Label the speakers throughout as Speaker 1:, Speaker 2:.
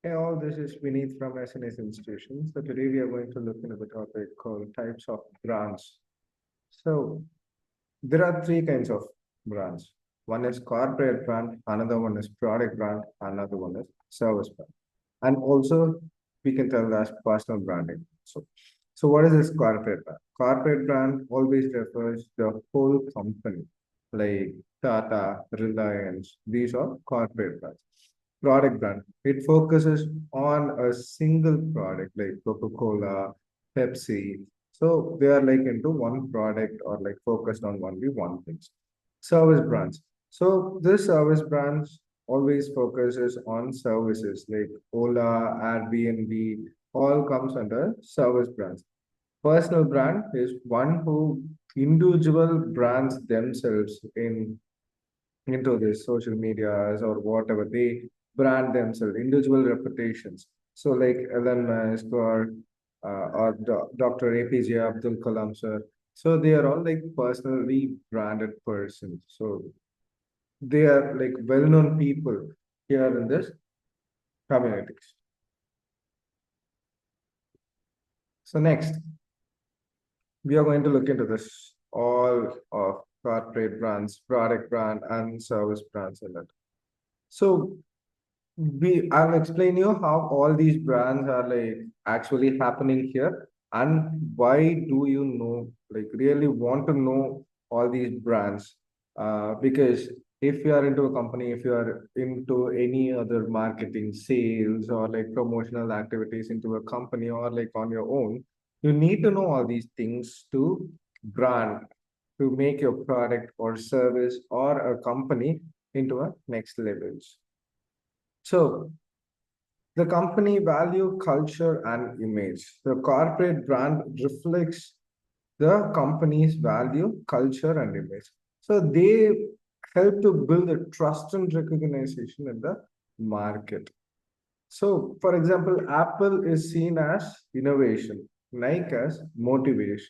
Speaker 1: Hey all, this is Vineet from SNS Institutions. So today we are going to look into the topic called types of brands. So there are three kinds of brands. One is corporate brand, another one is product brand, another one is service brand. And also we can tell as personal branding. So what is this corporate brand? Corporate brand always refers the whole company, like Tata, Reliance. These are corporate brands. Product brand. It focuses on a single product like Coca-Cola, Pepsi. So they are like into one product or like focused on only one thing. Service brands. So this service brands always focuses on services like Ola, Airbnb, all comes under service brands. Personal brand is one who individual brands themselves into this social medias or whatever they brand themselves, individual reputations. So like Elon Musk or Dr. APJ Abdul Kalam sir. So they are all like personally branded persons. So they are like well-known people here in this communities. So next, we are going to look into this all of corporate brands, product brand, and service brands in it. So I'll explain you how all these brands are like actually happening here and why do you know like really want to know all these brands because if you are into a company, if you are into any other marketing sales or like promotional activities into a company or like on your own, you need to know all these things to brand, to make your product or service or a company into a next levels. So the company value, culture, and image. The corporate brand reflects the company's value, culture, and image. So they help to build a trust and recognition in the market. So, for example, Apple is seen as innovation, Nike as motivation,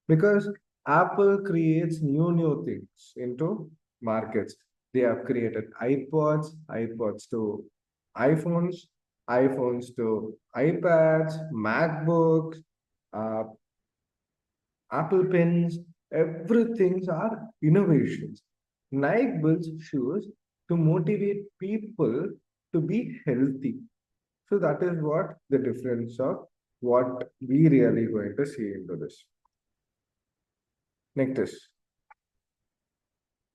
Speaker 1: because Apple creates new things into markets. They have created iPods to iPhones, iPhones to iPads, MacBooks, uh, Apple Pens. Everything are innovations. Nike builds shoes to motivate people to be healthy. So that is what the difference of what we really going to see into this. Next is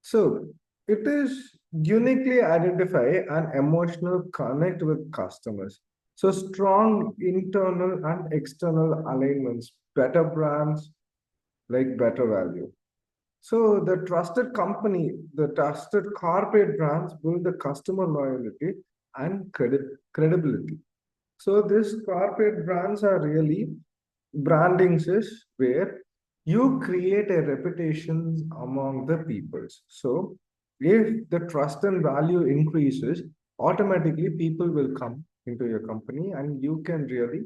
Speaker 1: so it is uniquely identify an emotional connect with customers. So strong internal and external alignments, better brands like better value. So the trusted company, the trusted corporate brands build the customer loyalty and credibility. So these corporate brands are really brandings is where you create a reputation among the peoples. So if the trust and value increases, automatically people will come into your company and you can really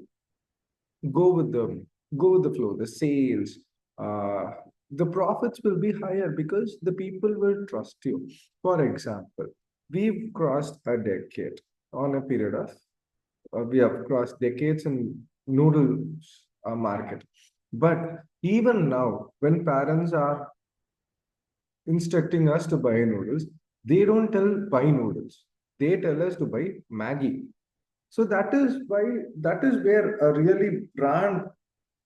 Speaker 1: go with the go with the flow, the sales, uh, the profits will be higher because the people will trust you. For example, we've crossed a decade on a period of we have crossed decades in noodles market. But even now, when parents are instructing us to buy noodles, they don't tell buy noodles. They tell us to buy Maggie. So that is why that is where a really brand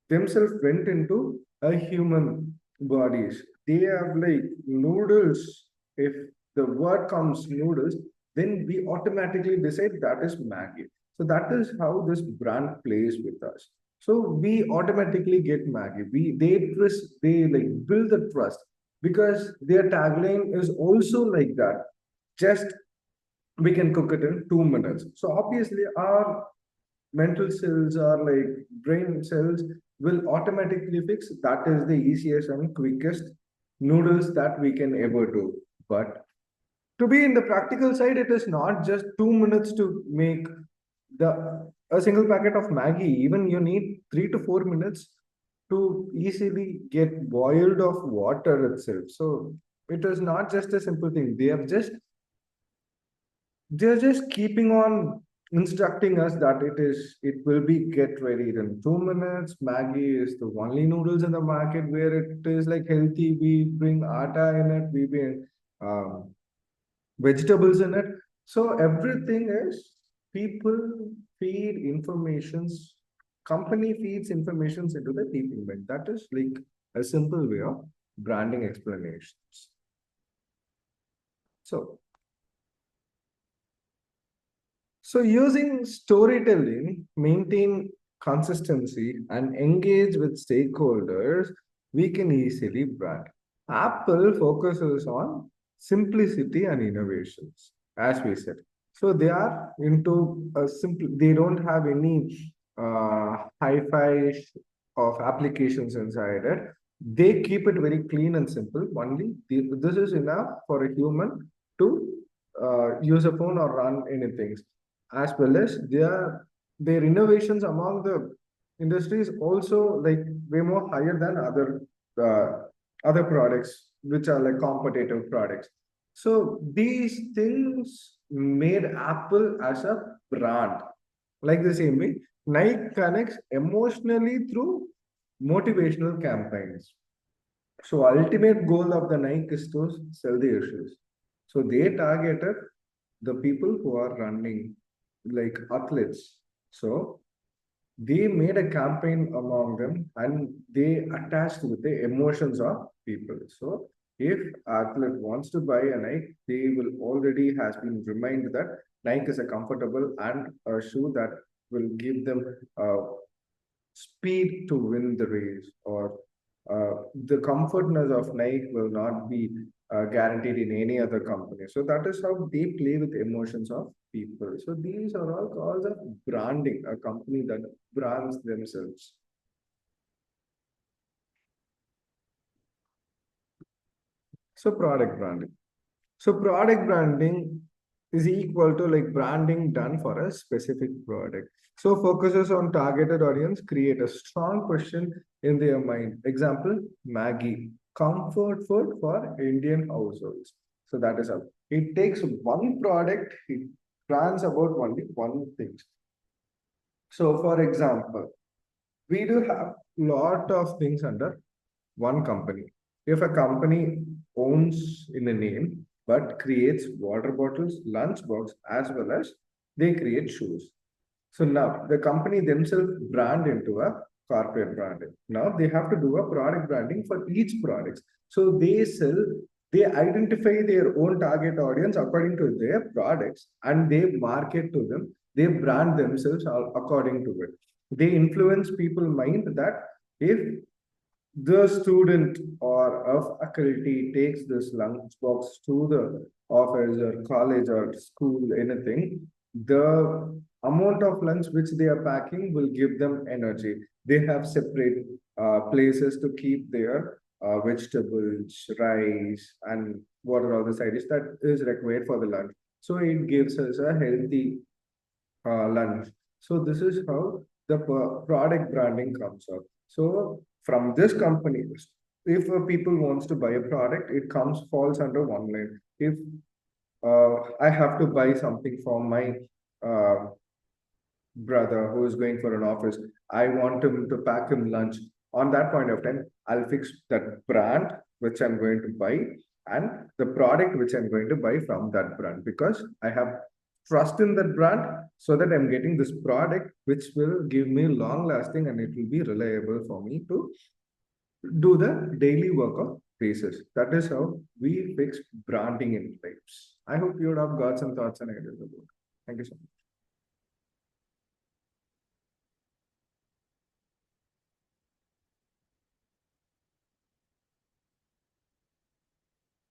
Speaker 1: themselves went into a human bodies. They have like noodles. If the word comes noodles, then we automatically decide that is Maggie. So that is how this brand plays with us. So we automatically get Maggie. They trust, they like build the trust because their tagline is also like that. Just we can cook it in 2 minutes. So obviously our mental cells or like brain cells will automatically fix that is the easiest and quickest noodles that we can ever do. But to be in the practical side, it is not just 2 minutes to make the a single packet of Maggie. Even you need 3 to 4 minutes to easily get boiled of water itself. So it is not just a simple thing. They're just keeping on. instructing us that it will be get ready in 2 minutes. Maggie is the only noodles in the market where it is like healthy. We bring atta in it, we bring um, vegetables in it. So everything is people feed informations, company feeds informations into the people mind. That is like a simple way of branding explanations. So So using storytelling, maintain consistency and engage with stakeholders, we can easily brand. Apple focuses on simplicity and innovations, as we said. So they are into a simple, they don't have any hi-fi of applications inside it. They keep it very clean and simple. Only this is enough for a human to use a phone or run anything, as well as their innovations among the industries also like way more higher than other products which are like competitive products. So these things made Apple as a brand. Like the same way, Nike connects emotionally through motivational campaigns. So ultimate goal of the Nike is to sell the issues. So they targeted the people who are running like athletes. So they made a campaign among them and they attached with the emotions of people. So if athlete wants to buy a Nike, they will already has been reminded that Nike is a comfortable and a shoe that will give them speed to win the race, or the comfortness of Nike will not be guaranteed in any other company. So that is how they play with emotions of people. So these are all cause of branding, a company that brands themselves. So product branding. So product branding is equal to like branding done for a specific product. So focuses on targeted audience, create a strong question in their mind. Example, Maggie, comfort food for Indian households. So that is how it takes one product, it brands about only one thing. So for example, we do have lot of things under one company. If a company owns in a name but creates water bottles, lunchbox, as well as they create shoes. So now the company themselves brand into a corporate branding. Now they have to do a product branding for each product. So they identify their own target audience according to their products and they market to them. They brand themselves according to it. They influence people mind that if the student or a faculty takes this lunchbox to the office or college or school, anything, the amount of lunch which they are packing will give them energy. They have separate places to keep their vegetables, rice, and what are all the side dishes that is required for the lunch. So it gives us a healthy lunch. So this is how the product branding comes up. So from this company, if people wants to buy a product, it comes falls under one line. If I have to buy something from my uh, brother who is going for an office, I want him to pack him lunch. On that point of time, I'll fix that brand which I'm going to buy and the product which I'm going to buy from that brand, because I have trust in that brand, so that I'm getting this product which will give me long lasting and it will be reliable for me to do the daily work of basis. That is how we fix branding in lives. I hope you would have got some thoughts and ideas about it. Thank you so much.